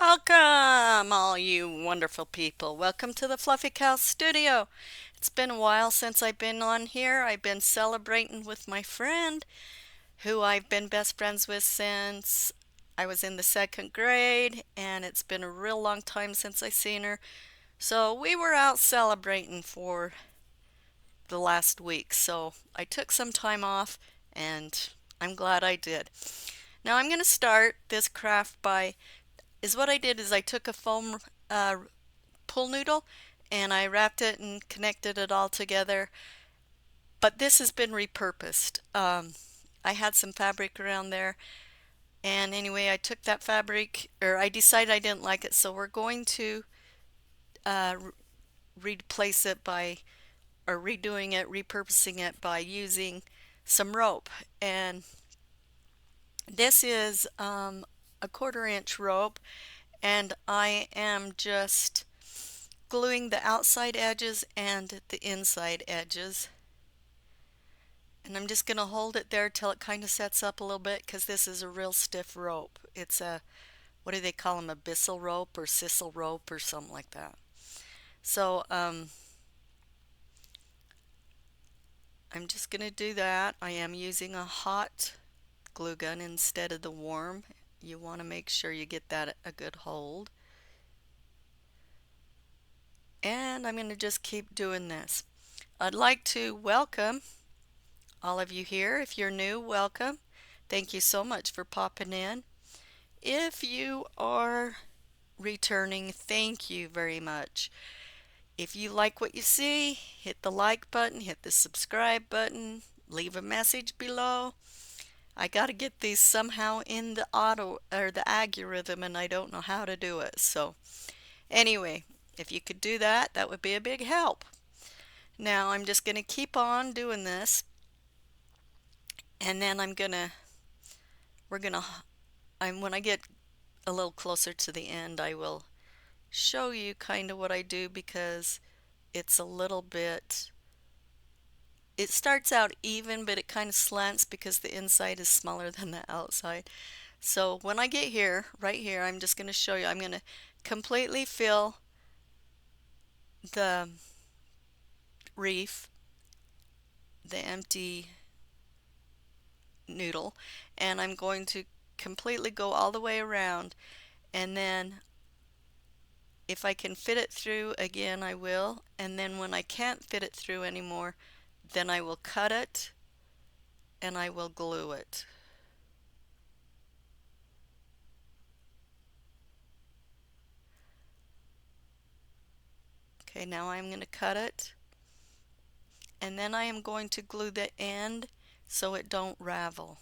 Welcome, all you wonderful people. Welcome to the Fluffy Cow Studio. It's been a while since I've been on here. I've been celebrating with my friend, who I've been best friends with since I was in the second grade, and it's been a real long time since I seen her. So we were out celebrating for the last week. So I took some time off, and I'm glad I did. Now I'm going to start this craft by is what I did is I took a foam uh, pool noodle and I wrapped it and connected it all together. But this has been repurposed. I had some fabric around there, and anyway, I took that fabric, or I decided I didn't like it, so we're going to uh, replace it by, or redoing it, repurposing it by using some rope. And this is a 1/4 inch rope, and I am just gluing the outside edges and the inside edges. And I'm just going to hold it there till it kind of sets up a little bit because this is a real stiff rope. It's a, what do they call them, a bissel rope or sisal rope or something like that. So I'm just going to do that. I am using a hot glue gun instead of the warm. You want to make sure you get that a good hold. And I'm going to just keep doing this. I'd like to welcome all of you here. If you're new, welcome. Thank you so much for popping in. If you are returning, thank you very much. If you like what you see, hit the like button, hit the subscribe button, leave a message below. I got to get these somehow in the auto or the algorithm, and I don't know how to do it. So anyway, if you could do that, that would be a big help. Now I'm just going to keep on doing this, and then when I get a little closer to the end, I will show you kind of what I do because it's a little bit, it starts out even, but it kind of slants because the inside is smaller than the outside. So when I get here, right here, I'm just going to show you, I'm going to completely fill the reef, the empty noodle, and I'm going to completely go all the way around, and then if I can fit it through again, I will, and then when I can't fit it through anymore, then I will cut it and I will glue it. Okay, now I'm going to cut it, and then I am going to glue the end so it don't ravel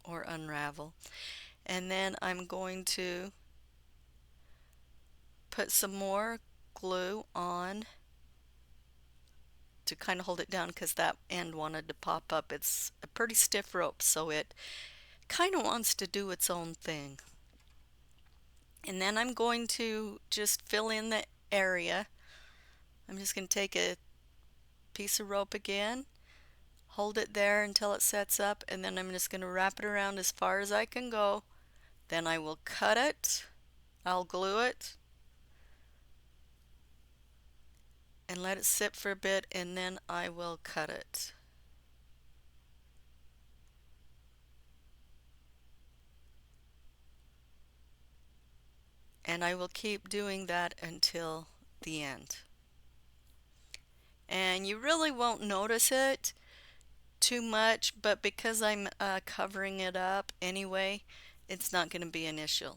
or unravel. And then I'm going to put some more glue on to kind of hold it down because that end wanted to pop up. It's a pretty stiff rope, so it kind of wants to do its own thing. And then I'm going to just fill in the area. I'm just going to take a piece of rope again, hold it there until it sets up, and then I'm just going to wrap it around as far as I can go. Then I will cut it, I'll glue it, and let it sit for a bit, and then I will cut it. And I will keep doing that until the end. And you really won't notice it too much, but because I'm covering it up anyway, it's not going to be an issue,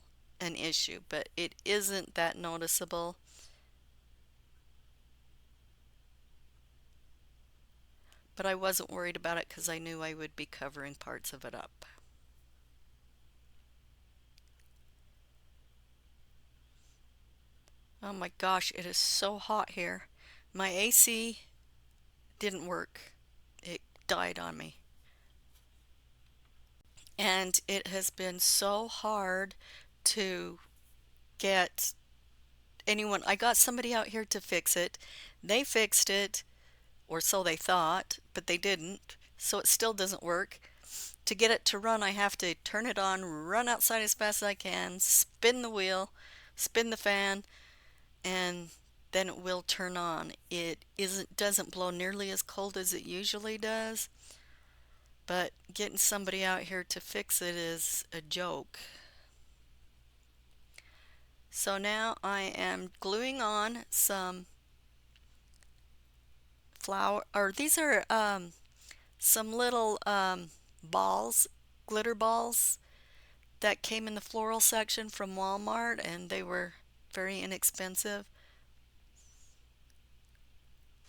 but it isn't that noticeable. But I wasn't worried about it because I knew I would be covering parts of it up. Oh my gosh, it is so hot here. My AC didn't work. It died on me. And it has been so hard to get anyone. I got somebody out here to fix it. They fixed it, or so they thought, but they didn't. So it still doesn't work. to get it to run, I have to turn it on, run outside as fast as I can, spin the wheel, spin the fan, and then it will turn on. It doesn't blow nearly as cold as it usually does, but getting somebody out here to fix it is a joke. So now I am gluing on some flour, or these are some little balls, glitter balls that came in the floral section from Walmart, and they were very inexpensive.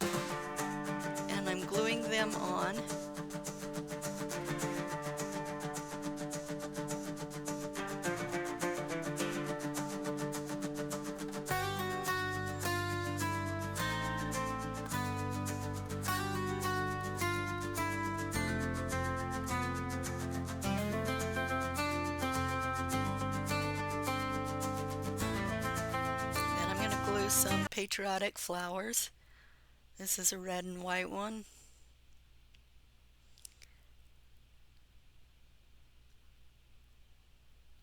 And I'm gluing them on. And I'm going to glue some patriotic flowers. This is a red and white one.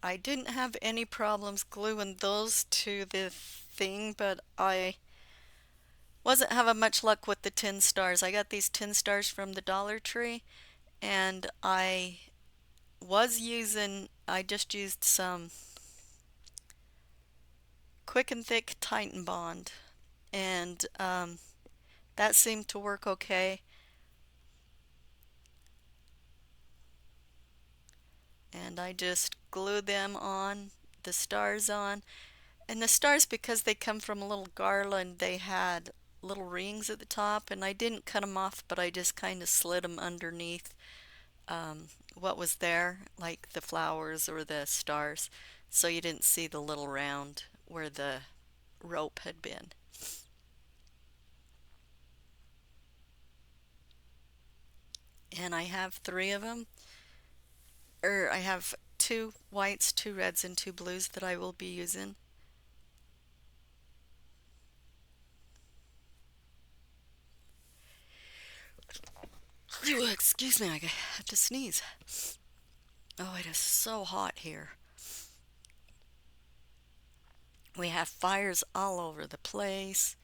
I didn't have any problems gluing those to the thing, but I wasn't having much luck with the tin stars. I got these tin stars from the Dollar Tree, and I just used some Quick and Thick Titan Bond, and that seemed to work okay. And I just glue them on, the stars on. And the stars, because they come from a little garland, they had little rings at the top, and I didn't cut them off, but I just kind of slid them underneath what was there, like the flowers or the stars, so you didn't see the little round where the rope had been. And I have 3 of them. I have 2 whites, 2 reds, and 2 blues that I will be using. Excuse me, I have to sneeze. Oh, it is so hot here. We have fires all over the place.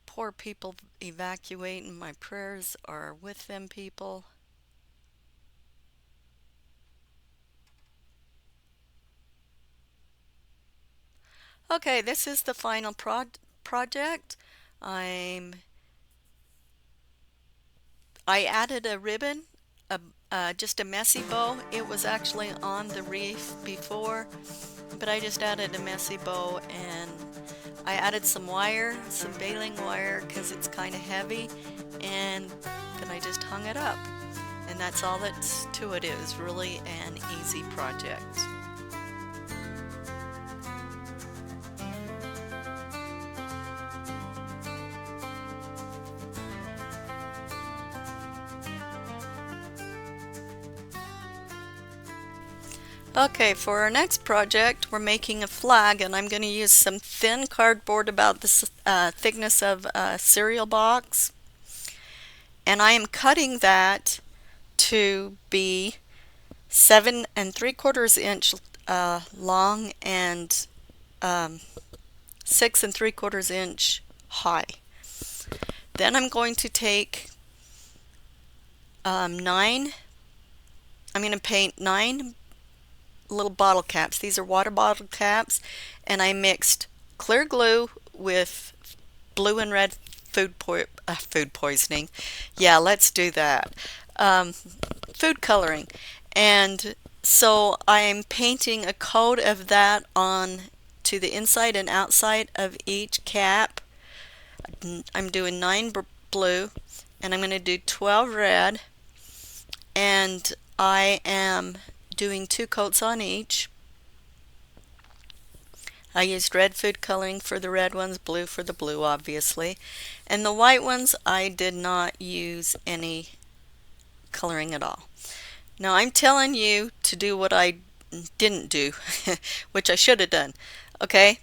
Poor people evacuating. My prayers are with them people. Okay, this is the final project. I added a ribbon, just a messy bow. It was actually on the wreath before, but I just added a messy bow, and I added some wire, some baling wire, because it's kind of heavy, and then I just hung it up. And that's all that's to it. It was really an easy project. Okay, for our next project, we're making a flag, and I'm going to use some thin cardboard about the thickness of a cereal box. And I am cutting that to be 7 3/4 inch long and 6 3/4 inch high. Then I'm going to take I'm going to paint 9 little bottle caps. These are water bottle caps, and I mixed clear glue with blue and red food poisoning. Yeah, let's do that. Food coloring. And so I'm painting a coat of that on to the inside and outside of each cap. I'm doing 9 blue, and I'm going to do 12 red, and I am doing 2 coats on each. I used red food coloring for the red ones, blue for the blue, obviously. And the white ones, I did not use any coloring at all. Now I'm telling you to do what I didn't do, which I should have done. Okay?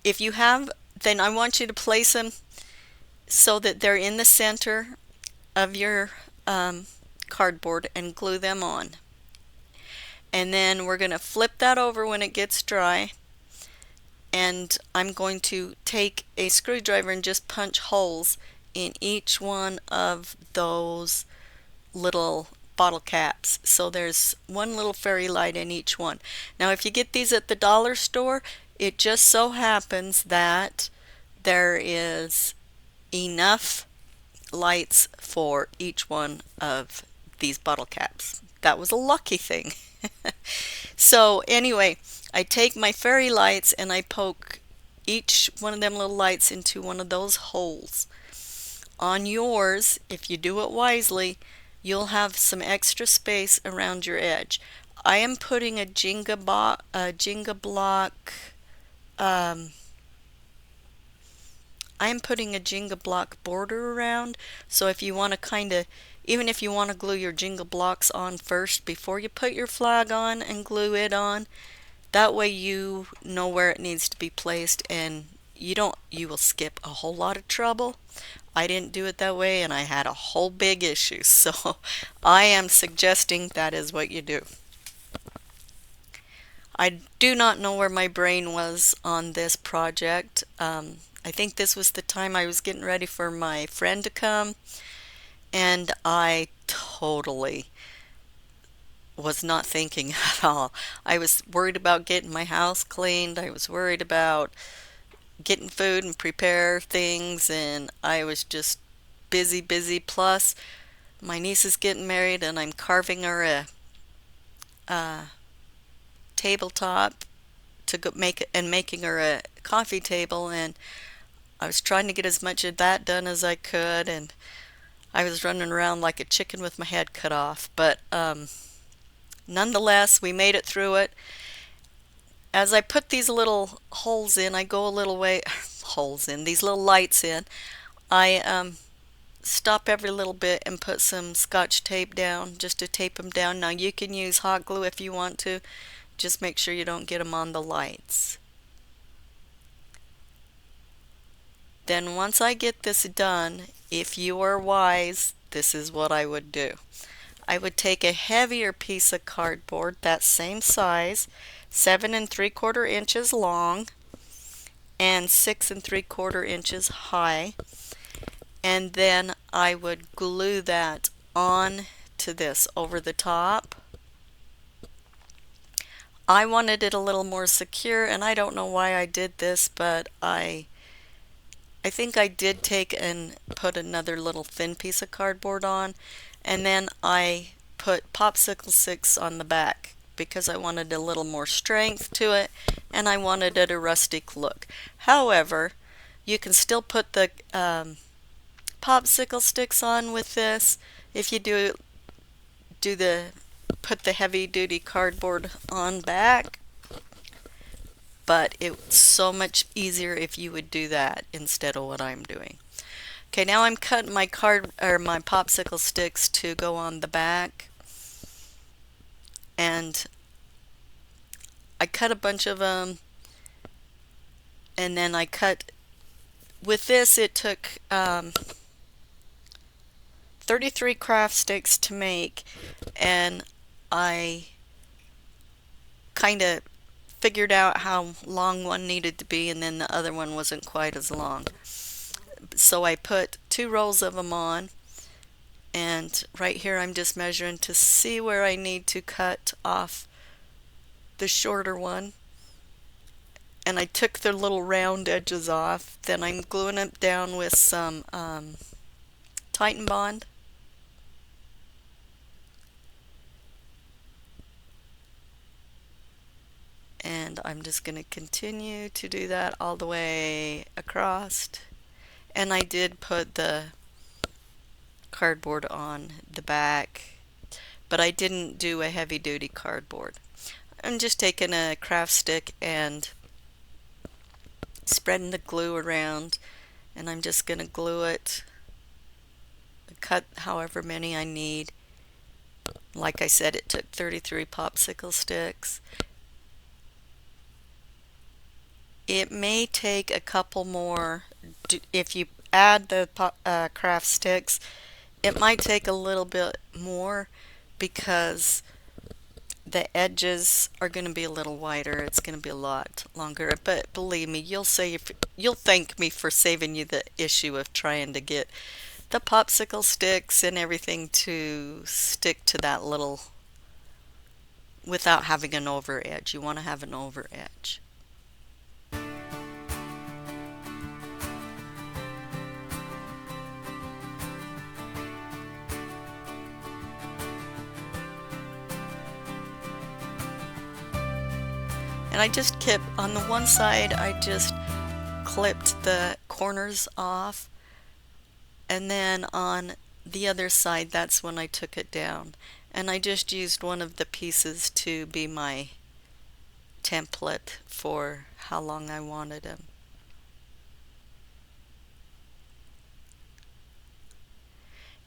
If you have, then I want you to place them so that they're in the center of your cardboard and glue them on. And then we're going to flip that over when it gets dry. And I'm going to take a screwdriver and just punch holes in each one of those little bottle caps. So there's one little fairy light in each one. Now if you get these at the dollar store, it just so happens that there is enough lights for each one of these bottle caps. That was a lucky thing. So anyway, I take my fairy lights and I poke each one of them little lights into one of those holes. On yours, if you do it wisely, you'll have some extra space around your edge. I am putting a Jenga block I am putting a Jenga block border around, so if you want to even if you want to glue your Jenga blocks on first before you put your flag on and glue it on, that way you know where it needs to be placed and you will skip a whole lot of trouble. I didn't do it that way and I had a whole big issue, so I am suggesting that is what you do. I do not know where my brain was on this project. I think this was the time I was getting ready for my friend to come, and I totally was not thinking at all. I was worried about getting my house cleaned. I was worried about getting food and prepare things, and I was just busy, busy. Plus, my niece is getting married, and I'm carving her a tabletop to go making her a coffee table, and I was trying to get as much of that done as I could, and I was running around like a chicken with my head cut off. But nonetheless, we made it through it. As I put these little holes in, I go a little way, these little lights in. I stop every little bit and put some Scotch tape down just to tape them down. Now you can use hot glue if you want to. Just make sure you don't get them on the lights. Then once I get this done, if you are wise, this is what I would do. I would take a heavier piece of cardboard, that same size, 7 3/4 inches long and 6 3/4 inches high, and then I would glue that on to this over the top. I wanted it a little more secure, and I don't know why I did this, but I think I did take and put another little thin piece of cardboard on, and then I put popsicle sticks on the back because I wanted a little more strength to it and I wanted it a rustic look. However, you can still put the popsicle sticks on with this if you put the heavy duty cardboard on back. But it's so much easier if you would do that instead of what I'm doing. Okay, now I'm cutting my my popsicle sticks to go on the back, and I cut a bunch of them, and then I cut with this. It took 33 craft sticks to make, and I kind of figured out how long one needed to be, and then the other one wasn't quite as long. So I put 2 rows of them on, and right here I'm just measuring to see where I need to cut off the shorter one. And I took the little round edges off. Then I'm gluing it down with some Titan Bond. And I'm just going to continue to do that all the way across. And I did put the cardboard on the back, but I didn't do a heavy duty cardboard. I'm just taking a craft stick and spreading the glue around, and I'm just going to glue it, cut however many I need. Like I said, it took 33 popsicle sticks. It may take a couple more. If you add the craft sticks, It might take a little bit more because the edges are going to be a little wider. It's going to be a lot longer. But believe me, you'll thank me for saving you the issue of trying to get the popsicle sticks and everything to stick to that little without having an over edge. You want to have an over edge. And I just kept on the one side, I just clipped the corners off, and then on the other side, that's when I took it down. And I just used one of the pieces to be my template for how long I wanted them.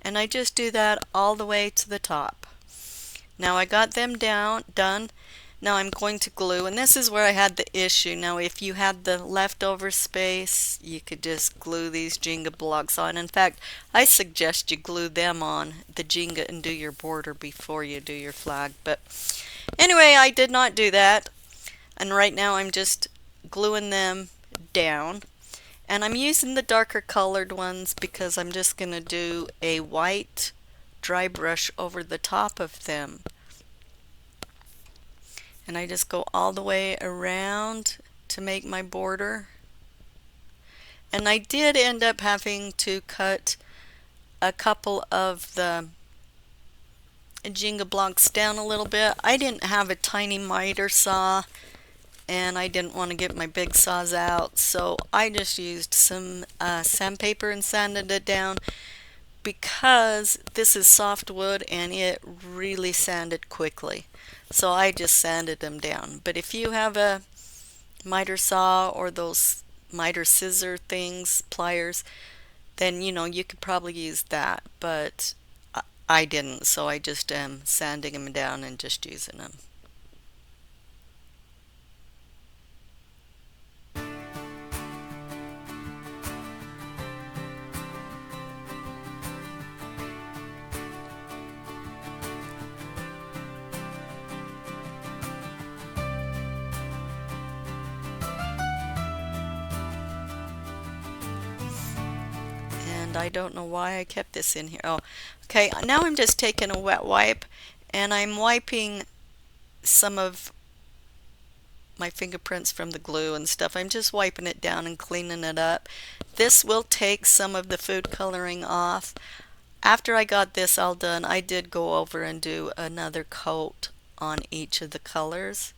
And I just do that all the way to the top. Now I got them done. Now I'm going to glue, and this is where I had the issue. Now if you had the leftover space, you could just glue these Jenga blocks on. In fact, I suggest you glue them on the Jenga and do your border before you do your flag. But anyway, I did not do that. And right now I'm just gluing them down. And I'm using the darker colored ones because I'm just going to do a white dry brush over the top of them. And I just go all the way around to make my border. And I did end up having to cut a couple of the Jenga blocks down a little bit. I didn't have a tiny miter saw, and I didn't want to get my big saws out, so I just used some sandpaper and sanded it down because this is softwood and it really sanded quickly. So I just sanded them down. But if you have a miter saw or those miter scissor things, pliers, then you could probably use that. But I didn't, so I just am sanding them down and just using them. And I don't know why I kept this in here. Oh, okay, now I'm just taking a wet wipe and I'm wiping some of my fingerprints from the glue and stuff. I'm just wiping it down and cleaning it up. This will take some of the food coloring off. After I got this all done, I did go over and do another coat on each of the colors.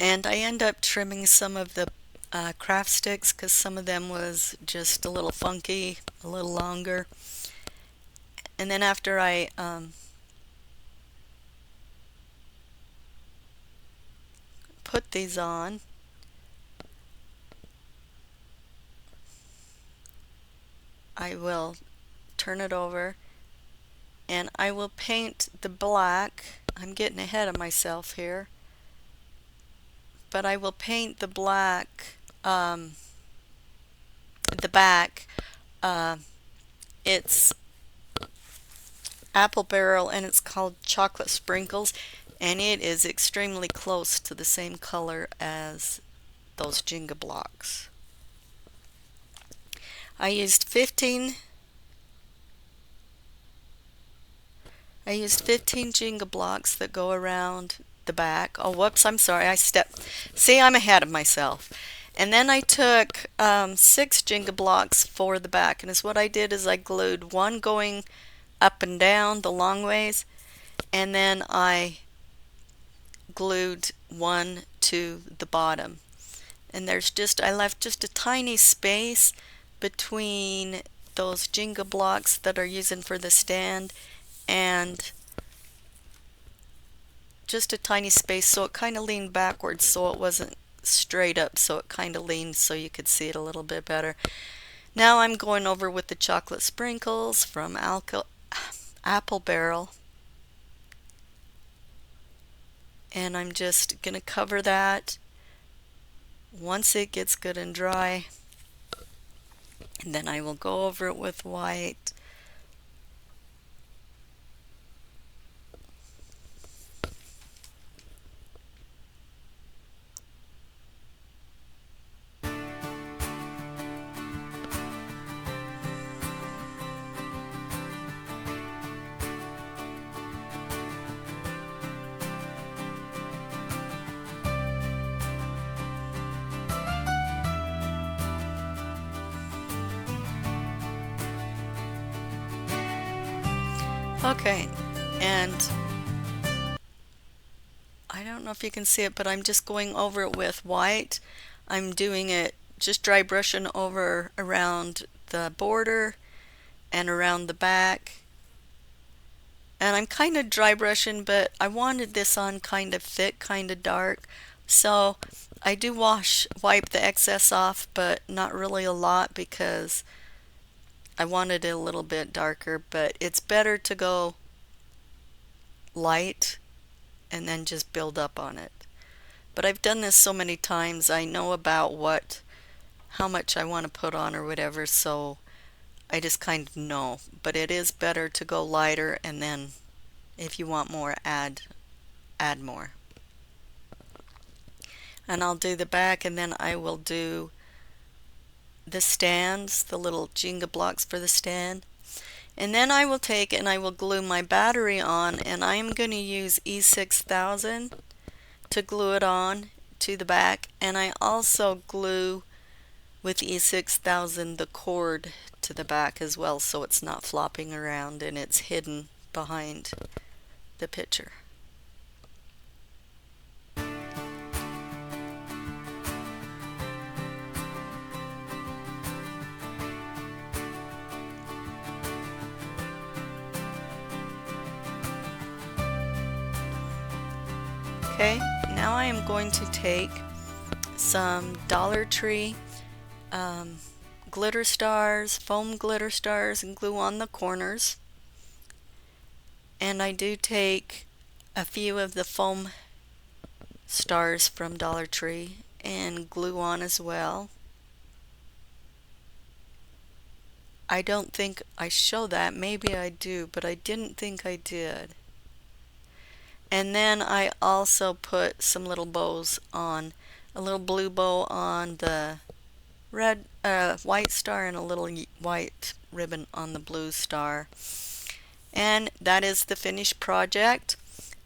And I end up trimming some of the craft sticks because some of them was just a little funky, a little longer. And then after I put these on, I will turn it over and I will paint the black. I'm getting ahead of myself here. But I will paint the black, the back. It's apple barrel and it's called chocolate sprinkles, and it is extremely close to the same color as those Jenga blocks. I used 15 Jenga blocks that go around the back. Oh, whoops, I'm sorry. See, I'm ahead of myself. And then I took 6 Jenga blocks for the back. And what I did is I glued one going up and down the long ways. And then I glued one to the bottom. And I left just a tiny space between those Jenga blocks that are using for the stand and just a tiny space, so it kind of leaned backwards so it wasn't straight up, so it kind of leaned so you could see it a little bit better. Now I'm going over with the chocolate sprinkles from Apple Barrel. And I'm just going to cover that once it gets good and dry. And then I will go over it with white. Okay, and I don't know if you can see it, but I'm just going over it with white. I'm doing it just dry brushing over around the border and around the back. And I'm kind of dry brushing, but I wanted this on kind of thick, kind of dark. So I do wipe the excess off, but not really a lot because I wanted it a little bit darker. But it's better to go light and then just build up on it. But I've done this so many times, I know about how much I want to put on or whatever, so I just kind of know. But it is better to go lighter, and then if you want more, add more. And I'll do the back, and then I will do the stands, the little Jenga blocks for the stand. And then I will take and I will glue my battery on, and I am going to use E6000 to glue it on to the back. And I also glue with E6000 the cord to the back as well, so it's not flopping around and it's hidden behind the picture. Okay, now I am going to take some Dollar Tree glitter stars, foam glitter stars, and glue on the corners. And I do take a few of the foam stars from Dollar Tree and glue on as well. I don't think I show that, maybe I do, but I didn't think I did. And then I also put some little bows on, a little blue bow on the white star and a little white ribbon on the blue star. And that is the finished project.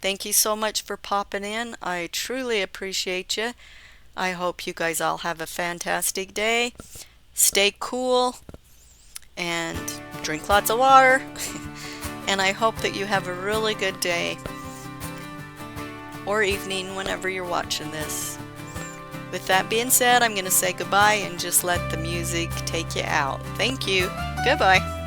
Thank you so much for popping in. I truly appreciate you. I hope you guys all have a fantastic day. Stay cool and drink lots of water. And I hope that you have a really good day or evening whenever you're watching this. With that being said, I'm going to say goodbye and just let the music take you out. Thank you. Goodbye.